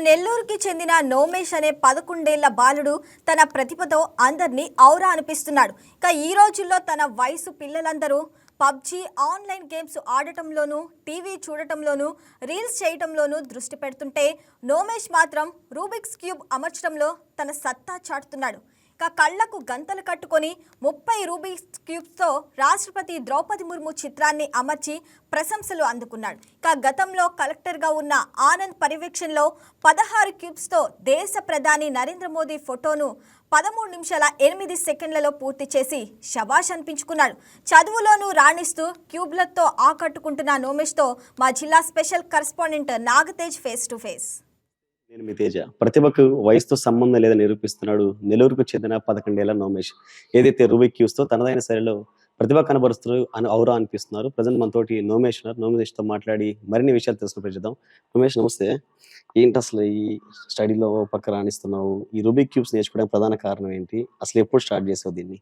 నెల్లూరుకి చెందిన నోమేష్ అనే 11 ఏళ్ల బాలుడు తన ప్రతిభతో అందరినీ ఔరా అనిపిస్తున్నాడు. ఈ రోజుల్లో తన వయసు పిల్లలందరూ పబ్జీ ఆన్లైన్ గేమ్స్ ఆడటంలోనూ టీవీ చూడటంలోనూ రీల్స్ చేయటంలోనూ దృష్టి పెడుతుంటే నోమేష్ మాత్రం రూబిక్స్ క్యూబ్ అమర్చడంలో తన సత్తా చాటుతున్నాడు. కళ్లకు గంతలు కట్టుకొని 30 రూబిక్స్ క్యూబ్స్తో రాష్ట్రపతి ద్రౌపది ముర్ము చిత్రాన్ని అమర్చి ప్రశంసలు అందుకున్నాడు. గతంలో కలెక్టర్గా ఉన్న ఆనంద్ పర్యవేక్షణలో 16 క్యూబ్స్తో దేశ ప్రధాని నరేంద్ర మోదీ ఫోటోను 13 నిమిషాల 8 సెకండ్లలో పూర్తి చేసి శబాష్ అనిపించుకున్నాడు. చదువులోనూ రాణిస్తూ క్యూబ్లతో ఆకట్టుకుంటున్న నోమేష్తో మా జిల్లా special correspondent Nagatej face to face. నేను మీ తేజ. ప్రతిభకు వయసుతో సంబంధం లేదని నిరూపిస్తున్నాడు నెల్లూరుకు చెందిన 11 ఏళ్ల నోమేష్. ఏదైతే రూబిక్ క్యూబ్స్తో తనదైన శైలిలో ప్రతిభ కనబరుస్తూ ఔరా అనిపిస్తున్నారు. ప్రజెంట్ మనతోటి నోమేష్ ఉన్నారు. నోమేష్తో మాట్లాడి మరిన్ని విషయాలు తెలుసుకుని ప్రయత్నిద్దాం. నోమేష్ నమస్తే. ఏంటి అసలు ఈ స్టడీలో పక్క రాణిస్తున్నావు? ఈ రూబిక్ క్యూబ్స్ నేర్చుకోవడానికి ప్రధాన కారణం ఏంటి? అసలు ఎప్పుడు స్టార్ట్ చేసావు దీన్ని?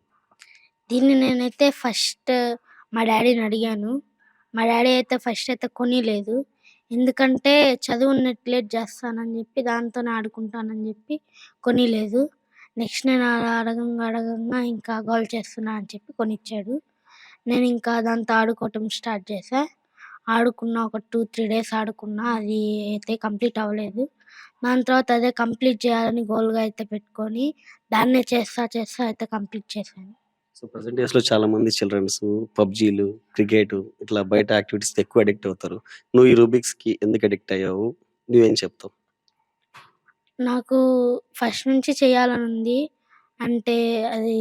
నేనైతే ఫస్ట్ మా డాడీని అడిగాను. మా డాడీ అయితే ఫస్ట్ అయితే కొనిలేదు. ఎందుకంటే చదువుని నెగ్లెక్ట్ చేస్తానని చెప్పి దాంతోనే ఆడుకుంటానని చెప్పి కొనిలేదు. నెక్స్ట్ నేను అలా అడగంగా ఇంకా గోల చేస్తున్నా అని చెప్పి కొనిచ్చాడు. నేను ఇంకా దాంతో ఆడుకోవటం స్టార్ట్ చేశా. ఆడుకున్న ఒక 2-3 డేస్ ఆడుకున్నా. అది అయితే కంప్లీట్ అవ్వలేదు. దాని తర్వాత అదే కంప్లీట్ చేయాలని గోల్గా అయితే పెట్టుకొని దాన్నే చేస్తా అయితే కంప్లీట్ చేశాను. సో ప్రెసెంట్ డేస్‌లో చాలామంది చిల్డ్రన్స్ పబ్‌జీలు, క్రికెట్ ఇట్లా బయట యాక్టివిటీస్‌కి ఎక్కువ అడిక్ట్ అవుతారు. నువ్వు ఈ రూబిక్స్‌కి ఎందుకు అడిక్ట్ అయ్యావు? నువ్వేం చెప్తావు? నాకు ఫస్ట్ నుంచి చేయాలనుంది. అంటే అది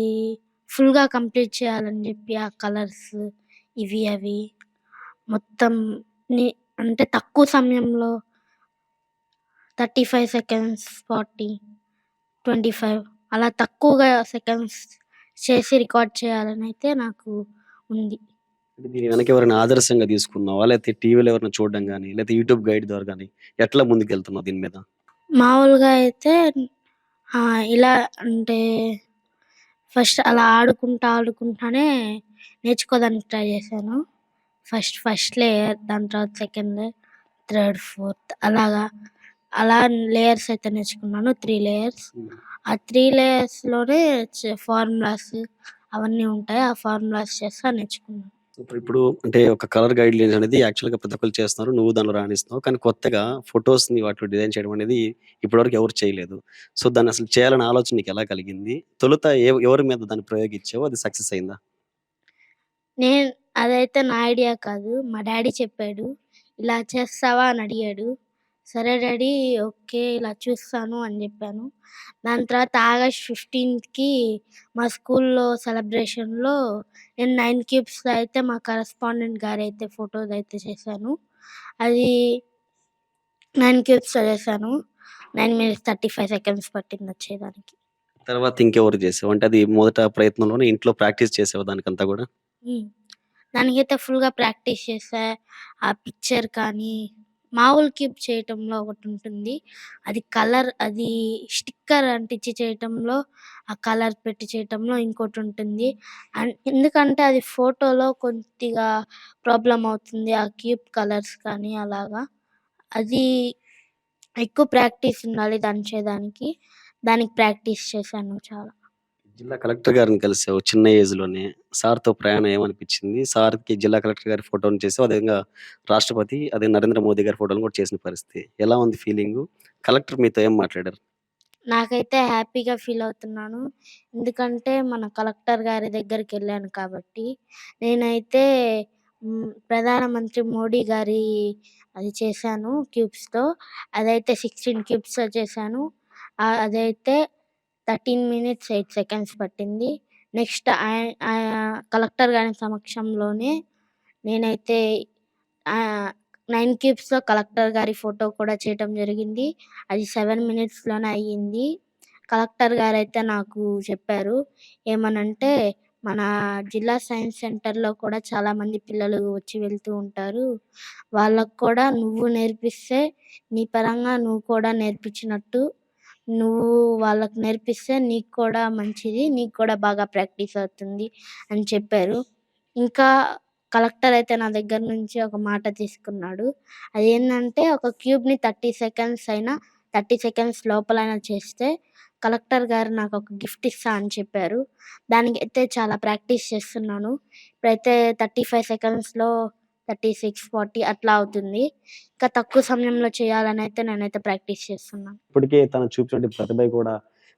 ఫుల్‌గా కంప్లీట్ చేయాలని చెప్పి ఆ కలర్స్ ఇవి అవి మొత్తం ని అంటే తక్కువ సమయంలో 35 సెకండ్స్, 40, 25 అలా తక్కువగా సెకండ్స్ చేసి రికార్డ్ చేయాలనైతే నాకు ఉంది. అంటే దీని వెనక ఎవరైనా ఆదర్శంగా తీసుకున్నావా? లేకపోతే టీవీలో ఎవరైనా చూడడం గాని, లేకపోతే యూట్యూబ్ గైడ్ ద్వారా గాని ఎట్లా ముందుకెళ్తున్నావు దీని మీద? మామూలుగా అయితే ఇలా అంటే ఫస్ట్ అలా ఆడుకుంటానే నేర్చుకోవడానికి ట్రై చేశాను. ఫస్ట్ లేయర్, దాని తర్వాత సెకండ్ లేయర్, థర్డ్, ఫోర్త్ అలా లేయర్స్ అయితే నేర్చుకున్నాను. 3 లేయర్స్. ఆ 3 లేయర్స్‌లోనే ఫార్ములాస్ అవన్నీ ఉంటాయి. ఆ ఫార్ములాస్ చేస్తా నేర్చుకున్నాను. ఇప్పుడు అంటే ఒక కలర్ గైడ్‌లైన్స్ అనేది యాక్చువల్‌గా ప్రతి ఒక్కళ్ళు చేస్తున్నారు. నువ్వు దానిలో రాణిస్తున్నావు. కానీ కొత్తగా ఫోటోస్‌ని వాటిలో డిజైన్ చేయడం అనేది ఇప్పటివరకు ఎవరు చేయలేదు. సో దాన్ని అసలు చేయాలనే ఆలోచన నీకు ఎలా కలిగింది? తొలుత ఎవరి మీద దాన్ని ప్రయోగించావు? అది సక్సెస్ అయిందా? అదైతే నా ఐడియా కాదు. మా డ్యాడీ చెప్పాడు. ఇలా చేస్తావా అని అడిగాడు. సరే డ్యాడీ, ఓకే, ఇలా చూస్తాను అని చెప్పాను. దాని తర్వాత ఆగస్ట్ 15కి మా స్కూల్‌లో సెలబ్రేషన్‌లో నేను 9 క్యూబ్స్‌తో అయితే మా కరెస్పాండెంట్ గారైతే ఫోటోదైతే చేశాను. అది 9 క్యూబ్స్‌తో చేశాను. 9 మినిట్స్ 35 సెకండ్స్ పట్టింది వచ్చేదానికి. తర్వాత ఇంకెవరు చేసావు? అంటే అది మొదట ప్రయత్నంలోనే ఇంట్లో ప్రాక్టీస్ చేసావా దానికంతా గూడా? హ్మ్. దానికైతే ఫుల్‌గా ప్రాక్టీస్ చేశా. ఆ పిక్చర్ కానీ, మామూలు క్యూబ్ చేయటంలో ఒకటుంటుంది. అది స్టిక్కర్ అంటించి చేయటంలో, ఆ కలర్ పెట్టి చేయటంలో ఇంకోటుంటుంది. ఎందుకంటే అది ఫోటోలో కొద్దిగా ప్రాబ్లమ్ అవుతుంది. ఆ క్యూబ్ కలర్స్ కానీ అలాగా. అది ఎక్కువ ప్రాక్టీస్ ఉండాలి దాన్ని చేయడానికి. దానికి ప్రాక్టీస్ చేశాను చాలా. జిల్లా కలెక్టర్ గారిని కలిసావు చిన్న ఏజ్‌లోనే. సార్‌తో ప్రయాణం ఏమనిపించింది? సార్‌కి జిల్లా కలెక్టర్ గారి ఫోటోని చేసావు. అదేవిధంగా రాష్ట్రపతి, అదే నరేంద్ర మోదీ గారి ఫోటోని కూడా చేసిన పరిస్థితి. ఎలా ఉంది ఫీలింగు? కలెక్టర్ మీతో ఏం మాట్లాడారు? నాకైతే హ్యాపీగా ఫీల్ అవుతున్నాను. ఎందుకంటే మన కలెక్టర్ గారి దగ్గరికెళ్ళాను కాబట్టి. నేనైతే ప్రధానమంత్రి మోడీ గారి అది చేశాను క్యూబ్స్‌తో. అదైతే 16 క్యూబ్స్‌తో చేశాను. అదైతే 13 మినిట్స్ 8 సెకండ్స్ పట్టింది. నెక్స్ట్ కలెక్టర్ గారి సమక్షంలోనే నేనైతే 9 క్యూబ్స్‌తో కలెక్టర్ గారి ఫోటో కూడా చేయటం జరిగింది. అది 7 మినిట్స్‌లోనే అయ్యింది. కలెక్టర్ గారైతే నాకు చెప్పారు. ఏమనంటే, మన జిల్లా సైన్స్ సెంటర్‌లో కూడా చాలామంది పిల్లలు వచ్చి వెళ్తూ ఉంటారు. వాళ్ళకి కూడా నువ్వు నేర్పిస్తే, నీ పరంగా నువ్వు కూడా నేర్పించినట్టు, నువ్వు వాళ్ళకి నేర్పిస్తే నీకు కూడా మంచిది. నీకు కూడా బాగా ప్రాక్టీస్ అవుతుంది అని చెప్పారు. ఇంకా కలెక్టర్ అయితే నా దగ్గర నుంచి ఒక మాట తీసుకున్నాడు. అదేందంటే ఒక క్యూబ్‌ని 30 సెకండ్స్ అయినా 30 సెకండ్స్ లోపలైనా చేస్తే కలెక్టర్ గారు నాకు ఒక గిఫ్ట్ ఇస్తా అని చెప్పారు. దానికైతే చాలా ప్రాక్టీస్ చేస్తున్నాను. ఇప్పుడైతే 35 సెకండ్స్‌లో 36, 40 అట్లా అవుతుంది. ఇంకా తక్కువ సమయంలో చేయాలని అయితే నేనైతే ప్రాక్టీస్ చేస్తున్నాను. ఇప్పటికే తను చూపినటువంటి ప్రతిభ కూడా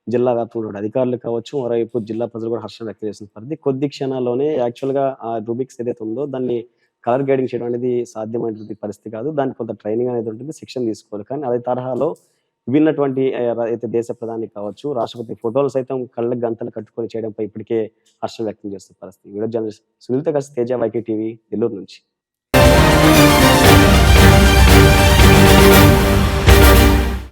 జిల్లా వ్యాప్తంగా ఉన్నటువంటి అధికారులు కావచ్చు, మరోవైపు జిల్లా ప్రజలు కూడా హర్షం వ్యక్తం చేస్తున్న పరిస్థితి. కొద్ది క్షణాల్లోనే యాక్చువల్‌గా ఆ రూబిక్స్ ఏదైతే ఉందో దాన్ని కలర్ గ్రేడింగ్ చేయడం అనేది సాధ్యమైనటువంటి పరిస్థితి కాదు. దానికి కొంత ట్రైనింగ్ అనేది ఉంటుంది. శిక్షణ తీసుకోవాలి. కానీ అదే తరహాలో విన్నటువంటి అయితే దేశ ప్రధాని కావచ్చు, రాష్ట్రపతి ఫోటోలు సైతం కళ్ళకి గంతలు కట్టుకొని చేయడంపై ఇప్పటికే హర్షం వ్యక్తం చేస్తున్న పరిస్థితి. వీడియో జర్నలిస్ట్ సునీల్‌తో కలిసి తేజ వైకే టీవీ నెల్లూరు నుంచి.